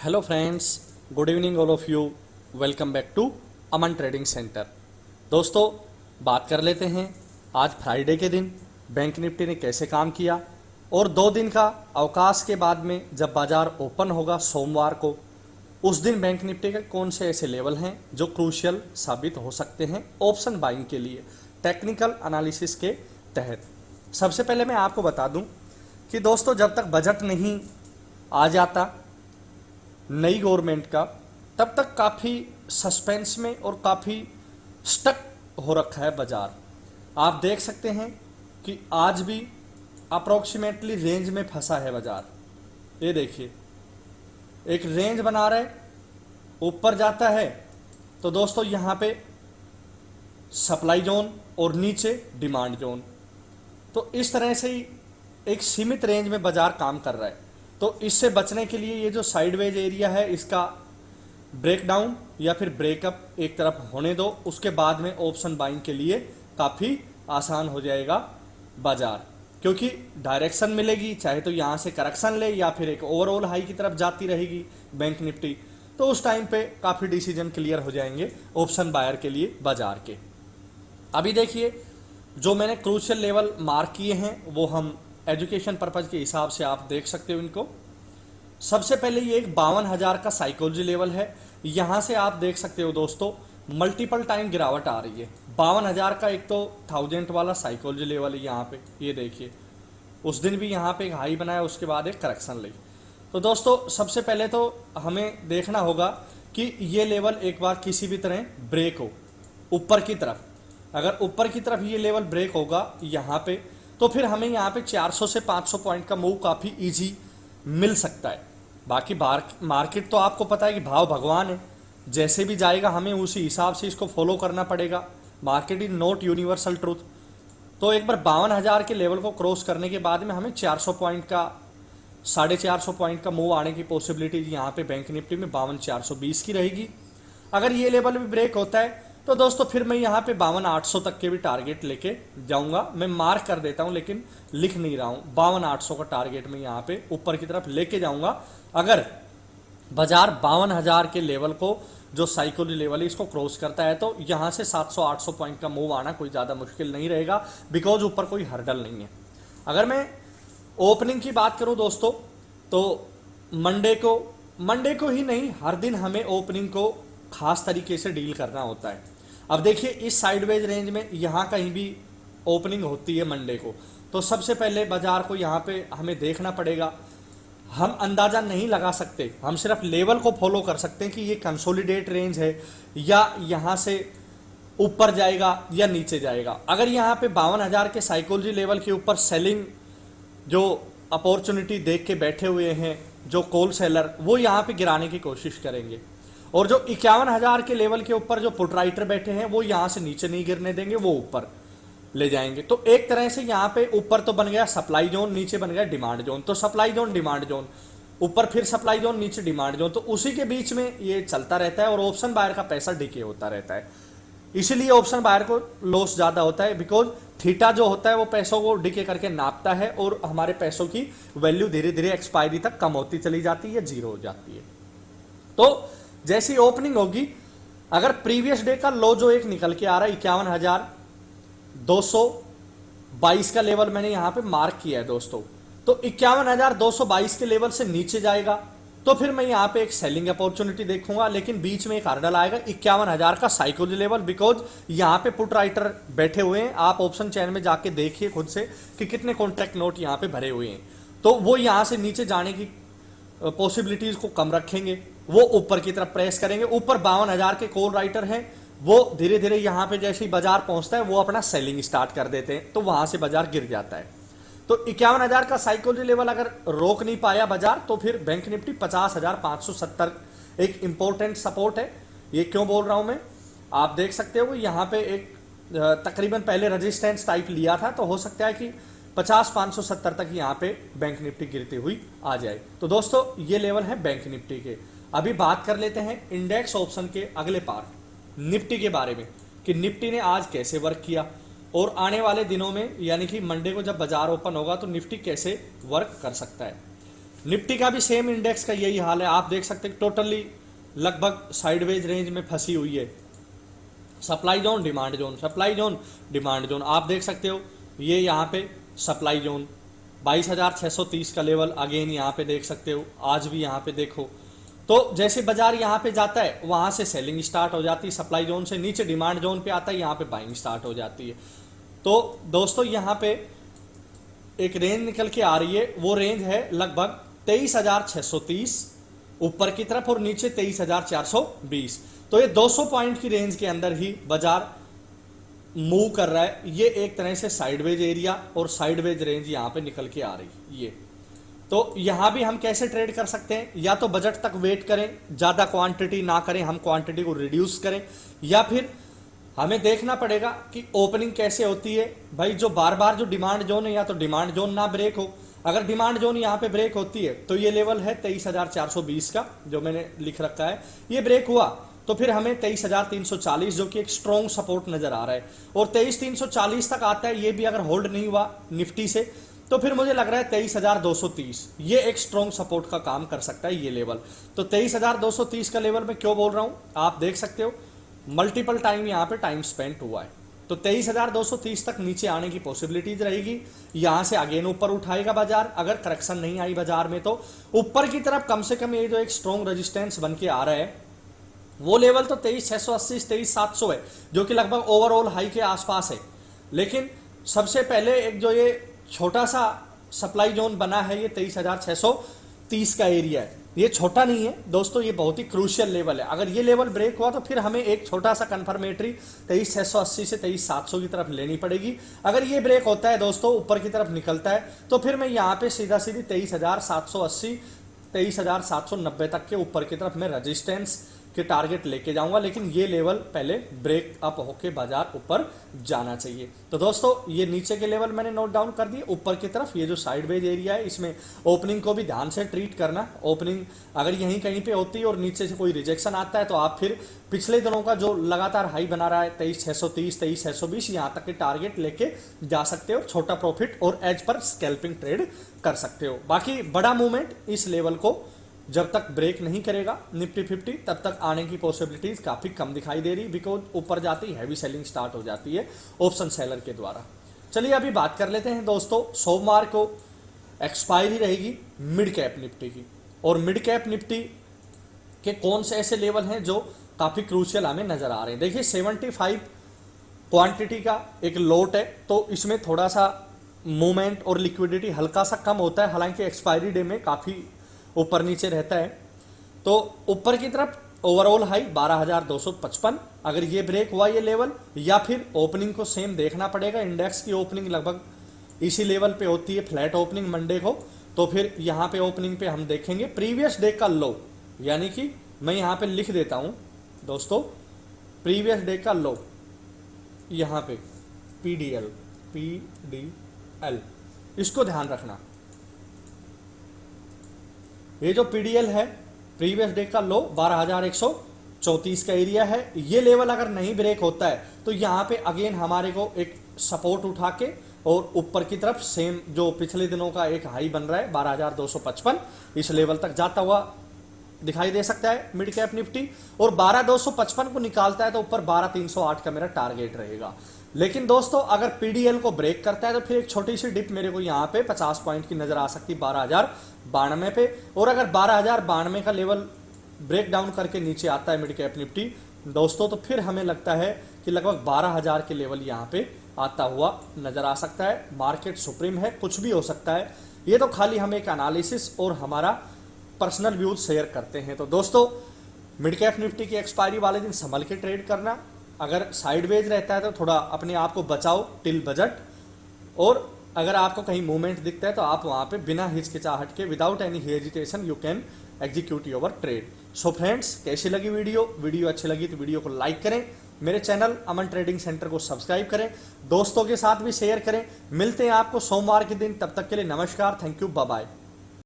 Hello friends, good evening all of you. Welcome back to Aman trading centre. दोस्तों, बात कर लेते हैं आज फ्राइडे के दिन बैंक निफ्टी ने कैसे काम किया और 2 दिन का अवकाश के बाद में जब बाजार ओपन होगा सोमवार को, उस दिन बैंक निफ्टी के कौन से ऐसे लेवल हैं जो क्रूशियल साबित हो सकते हैं ऑप्शन बाइंग के लिए टेक्निकल एनालिसिस के तहत। सबसे पहले मैं आपको बता दूं कि दोस्तों, जब तक बजट नहीं आ जाता नई गवर्नमेंट का, तब तक काफ़ी सस्पेंस में और काफ़ी स्टक हो रखा है बाजार। आप देख सकते हैं कि आज भी अप्रोक्सीमेटली रेंज में फंसा है बाजार। ये देखिए, एक रेंज बना रहा है, ऊपर जाता है तो दोस्तों यहाँ पे सप्लाई जोन और नीचे डिमांड जोन। तो इस तरह से ही एक सीमित रेंज में बाजार काम कर रहा है। तो इससे बचने के लिए ये जो साइडवेज एरिया है, इसका ब्रेकडाउन या फिर ब्रेकअप एक तरफ होने दो, उसके बाद में ऑप्शन बाइंग के लिए काफ़ी आसान हो जाएगा बाजार, क्योंकि डायरेक्शन मिलेगी। चाहे तो यहाँ से करेक्शन ले या फिर एक ओवरऑल हाई की तरफ जाती रहेगी बैंक निफ्टी, तो उस टाइम पे काफ़ी डिसीजन क्लियर हो जाएंगे ऑप्शन बायर के लिए बाजार के। अभी देखिए, जो मैंने क्रूशियल लेवल मार्क किए हैं वो हम एजुकेशन पर्पज के हिसाब से आप देख सकते हो इनको। सबसे पहले ये एक 52,000 का साइकोलॉजी लेवल है। यहां से आप देख सकते हो दोस्तों, मल्टीपल टाइम गिरावट आ रही है। 52,000 का एक तो 1000 वाला साइकोलॉजी लेवल है यहाँ पे, ये देखिए। उस दिन भी यहाँ पे एक हाई बनाया, उसके बाद एक करेक्शन ली। तो दोस्तों, सबसे पहले तो हमें देखना होगा कि ये लेवल एक बार किसी भी तरह ब्रेक हो ऊपर की तरफ। अगर ऊपर की तरफ ये लेवल ब्रेक होगा यहाँ पे, तो फिर हमें यहाँ पे 400 से 500 पॉइंट का मूव काफ़ी इजी मिल सकता है। बाकी मार्केट तो आपको पता है कि भाव भगवान है, जैसे भी जाएगा हमें उसी हिसाब से इसको फॉलो करना पड़ेगा। Market is not universal truth. तो एक बार 52,000 के लेवल को क्रॉस करने के बाद में हमें 400 पॉइंट का 450 पॉइंट का मूव आने की पॉसिबिलिटी यहाँ पे बैंक निफ्टी में 52,420 की रहेगी। अगर ये लेवल भी ब्रेक होता है तो दोस्तों फिर मैं यहाँ पे 52,800 तक के भी टारगेट लेके जाऊंगा। मैं मार्क कर देता हूँ लेकिन लिख नहीं रहा हूँ। 52,800 का टारगेट मैं यहाँ पे ऊपर की तरफ लेके जाऊंगा। अगर बाजार 52,000 के लेवल को, जो साइकोलॉजी लेवल है, इसको क्रॉस करता है तो यहाँ से 700-800 पॉइंट का मूव आना कोई ज़्यादा मुश्किल नहीं रहेगा, बिकॉज ऊपर कोई हर्डल नहीं है। अगर मैं ओपनिंग की बात करूँ दोस्तों, तो मंडे को ही नहीं, हर दिन हमें ओपनिंग को खास तरीके से डील करना होता है। अब देखिए, इस साइडवेज रेंज में यहाँ कहीं भी ओपनिंग होती है मंडे को, तो सबसे पहले बाजार को यहाँ पे हमें देखना पड़ेगा। हम अंदाजा नहीं लगा सकते, हम सिर्फ लेवल को फॉलो कर सकते हैं कि ये कंसोलिडेट रेंज है या यहाँ से ऊपर जाएगा या नीचे जाएगा। अगर यहाँ पे 52,000 के साइकोलॉजी लेवल के ऊपर सेलिंग जो अपॉर्चुनिटी देख के बैठे हुए हैं जो कॉल सेलर, वो यहाँ पे गिराने की कोशिश करेंगे, और जो 51,000 के लेवल के ऊपर जो पुट राइटर बैठे हैं वो यहाँ से नीचे नहीं गिरने देंगे, वो ऊपर ले जाएंगे। तो एक तरह से यहाँ पे ऊपर तो बन गया सप्लाई जोन, नीचे बन गया डिमांड जोन। तो सप्लाई जोन, डिमांड जोन, ऊपर फिर सप्लाई जोन, नीचे डिमांड जोन, तो उसी के बीच में ये चलता रहता है और ऑप्शन बायर का पैसा डिके होता रहता है। इसीलिए ऑप्शन बायर को लॉस ज्यादा होता है, बिकॉज थीटा जो होता है वो पैसों को डिके करके नापता है और हमारे पैसों की वैल्यू धीरे धीरे एक्सपायरी तक कम होती चली जाती है, जीरो हो जाती है। तो जैसी ओपनिंग होगी, अगर प्रीवियस डे का लो जो एक निकल के आ रहा है 51,222 का लेवल मैंने यहां पे मार्क किया है दोस्तों, तो 51,222 के लेवल से नीचे जाएगा तो फिर मैं यहां पे एक सेलिंग अपॉर्चुनिटी देखूंगा। लेकिन बीच में एक हर्डल आएगा 51,000 का साइकोलॉजी लेवल, बिकॉज यहां पे पुट राइटर बैठे हुए हैं। आप ऑप्शन चैन में जाके देखिए खुद से कि कितने कॉन्ट्रैक्ट नोट यहां पे भरे हुए हैं, तो वो यहां से नीचे जाने की पॉसिबिलिटीज को कम रखेंगे, वो ऊपर की तरफ प्रेस करेंगे। ऊपर 52,000 के कॉल राइटर हैं, वो धीरे धीरे यहां पे जैसे ही बाजार पहुंचता है वो अपना सेलिंग स्टार्ट कर देते हैं, तो वहां से बाजार गिर जाता है। तो 51,000 का साइकोलॉजी लेवल अगर रोक नहीं पाया बाजार, तो फिर बैंक निफ्टी 50,570 एक इंपॉर्टेंट सपोर्ट है। ये क्यों बोल रहा हूं मैं, आप देख सकते हो यहां पे एक तकरीबन पहले रेजिस्टेंस टाइप लिया था, तो हो सकता है कि 50,570 तक यहाँ पे बैंक निफ्टी गिरती हुई आ जाए। तो दोस्तों, ये लेवल है बैंक निफ्टी के। अभी बात कर लेते हैं इंडेक्स ऑप्शन के अगले पार्ट निफ्टी के बारे में, कि निफ्टी ने आज कैसे वर्क किया और आने वाले दिनों में, यानी कि मंडे को जब बाजार ओपन होगा, तो निफ्टी कैसे वर्क कर सकता है। निफ्टी का भी सेम इंडेक्स का यही हाल है, आप देख सकते हैं टोटली लगभग साइडवेज रेंज में फंसी हुई है। Supply zone demand zone, supply zone demand zone, आप देख सकते हो ये यहाँ पे सप्लाई जोन 22,630 का लेवल अगेन यहाँ पे देख सकते हो। आज भी यहाँ पे देखो तो जैसे बाजार यहाँ पे जाता है वहां से सेलिंग स्टार्ट हो जाती है, सप्लाई जोन से नीचे डिमांड जोन पे आता है, यहाँ पे बाइंग स्टार्ट हो जाती है। तो दोस्तों यहाँ पे एक रेंज निकल के आ रही है, वो रेंज है लगभग 23,630 ऊपर की तरफ और नीचे 23,420। तो ये 200 पॉइंट की रेंज के अंदर ही बाजार मूव कर रहा है। ये एक तरह से साइडवेज एरिया और साइडवेज रेंज यहाँ पे निकल के आ रही है ये। तो यहां भी हम कैसे ट्रेड कर सकते हैं, या तो बजट तक वेट करें, ज्यादा क्वांटिटी ना करें, हम क्वांटिटी को रिड्यूस करें, या फिर हमें देखना पड़ेगा कि ओपनिंग कैसे होती है। भाई जो बार बार जो डिमांड जोन है, या तो डिमांड जोन ना ब्रेक हो, अगर डिमांड जोन यहाँ पे ब्रेक होती है तो ये लेवल है 23,420 का जो मैंने लिख रखा है, ये ब्रेक हुआ तो फिर हमें 23,340 जो कि एक स्ट्रॉन्ग सपोर्ट नजर आ रहा है, और 23,340 तक आता है, ये भी अगर होल्ड नहीं हुआ निफ्टी से तो फिर मुझे लग रहा है 23,230 ये एक स्ट्रॉन्ग सपोर्ट का काम कर सकता है ये लेवल। तो 23,230 का लेवल मैं क्यों बोल रहा हूं, आप देख सकते हो मल्टीपल टाइम यहाँ पे टाइम स्पेंड हुआ है। तो 23,230 तक नीचे आने की पॉसिबिलिटीज रहेगी, यहां से अगेन ऊपर उठाएगा बाजार, अगर करेक्शन नहीं आई बाजार में तो ऊपर की तरफ कम से कम ये जो एक स्ट्रॉन्ग रेजिस्टेंस बन के आ रहा है वो लेवल तो 23,680 23,700 है, जो कि लगभग ओवरऑल हाई के आसपास है। लेकिन सबसे पहले एक जो ये छोटा सा सप्लाई जोन बना है ये 23,630 का एरिया है, ये छोटा नहीं है दोस्तों, ये बहुत ही क्रूशियल लेवल है। अगर ये लेवल ब्रेक हुआ तो फिर हमें एक छोटा सा कंफर्मेटरी 23,680 से 23,700 की तरफ लेनी पड़ेगी। अगर ये ब्रेक होता है दोस्तों, ऊपर की तरफ निकलता है, तो फिर मैं यहाँ पे सीधा सीधी 23,780 23,790 तक के ऊपर की तरफ मैं रेजिस्टेंस के टारगेट लेके जाऊंगा। लेकिन ये लेवल पहले ब्रेक अप होके बाजार ऊपर जाना चाहिए। तो दोस्तों ये नीचे के लेवल मैंने नोट डाउन कर दिए, ऊपर की तरफ ये जो साइडवेज एरिया है इसमें ओपनिंग को भी ध्यान से ट्रीट करना। ओपनिंग अगर यहीं कहीं पे होती है और नीचे से कोई रिजेक्शन आता है तो आप फिर पिछले दिनों का जो लगातार हाई बना रहा है 23,630 23,620 यहां तक के टारगेट लेके जा सकते हो, छोटा प्रॉफिट और एज पर स्कैल्पिंग ट्रेड कर सकते हो। बाकी बड़ा मूवमेंट इस लेवल को जब तक ब्रेक नहीं करेगा निफ्टी 50 तब तक आने की पॉसिबिलिटीज काफी कम दिखाई दे रही, बिकॉज ऊपर जाती है हैवी सेलिंग स्टार्ट हो जाती है ऑप्शन सेलर के द्वारा। चलिए अभी बात कर लेते हैं दोस्तों, सोमवार को एक्सपायरी रहेगी मिड कैप निफ्टी की, और मिड कैप निफ्टी के कौन से ऐसे लेवल हैं जो काफी क्रूशियल हमें नजर आ रहे हैं। देखिए 75 क्वांटिटी का एक लोट है, तो इसमें थोड़ा सा मूवमेंट और लिक्विडिटी हल्का सा कम होता है, हालांकि एक्सपायरी डे में काफी ऊपर नीचे रहता है। तो ऊपर की तरफ ओवरऑल हाई 12,255, अगर ये ब्रेक हुआ ये लेवल, या फिर ओपनिंग को सेम देखना पड़ेगा। इंडेक्स की ओपनिंग लगभग इसी लेवल पे होती है, फ्लैट ओपनिंग मंडे को, तो फिर यहाँ पे ओपनिंग पे हम देखेंगे प्रीवियस डे का लो, यानी कि मैं यहाँ पे लिख देता हूँ दोस्तों प्रीवियस डे का लो, यहाँ पे PDL, इसको ध्यान रखना। ये जो PDL है प्रीवियस डे का लो 12,134 का एरिया है, ये लेवल अगर नहीं ब्रेक होता है तो यहाँ पे अगेन हमारे को एक सपोर्ट उठा के और ऊपर की तरफ सेम जो पिछले दिनों का एक हाई बन रहा है 12,255 इस लेवल तक जाता हुआ दिखाई दे सकता है मिड कैप निफ्टी, और 12,255 को निकालता है तो ऊपर 12,308 का मेरा टारगेट रहेगा। लेकिन दोस्तों अगर PDL को ब्रेक करता है तो फिर एक छोटी सी डिप मेरे को यहाँ पे 50 पॉइंट की नजर आ सकती है 12,092 पे, और अगर 12,092 का लेवल ब्रेक डाउन करके नीचे आता है मिड कैप निफ्टी दोस्तों, तो फिर हमें लगता है कि लगभग 12,000 के लेवल यहाँ पे आता हुआ नजर आ सकता है। मार्केट सुप्रीम है, कुछ भी हो सकता है, ये तो खाली हम एक एनालिसिस और हमारा पर्सनल व्यूज शेयर करते हैं। तो दोस्तों मिड कैप निफ्टी की एक्सपायरी वाले दिन संभल के ट्रेड करना, अगर साइडवेज रहता है तो थोड़ा अपने आप को बचाओ टिल बजट, और अगर आपको कहीं मूवमेंट दिखता है तो आप वहां पे बिना हिचकिचाहट के without any hesitation you can execute your trade. So friends कैसी लगी वीडियो अच्छी लगी तो वीडियो को लाइक करें, मेरे चैनल अमन ट्रेडिंग सेंटर को सब्सक्राइब करें, दोस्तों के साथ भी शेयर करें। मिलते हैं आपको सोमवार के दिन, तब तक के लिए नमस्कार, थैंक यू, बाय बाय।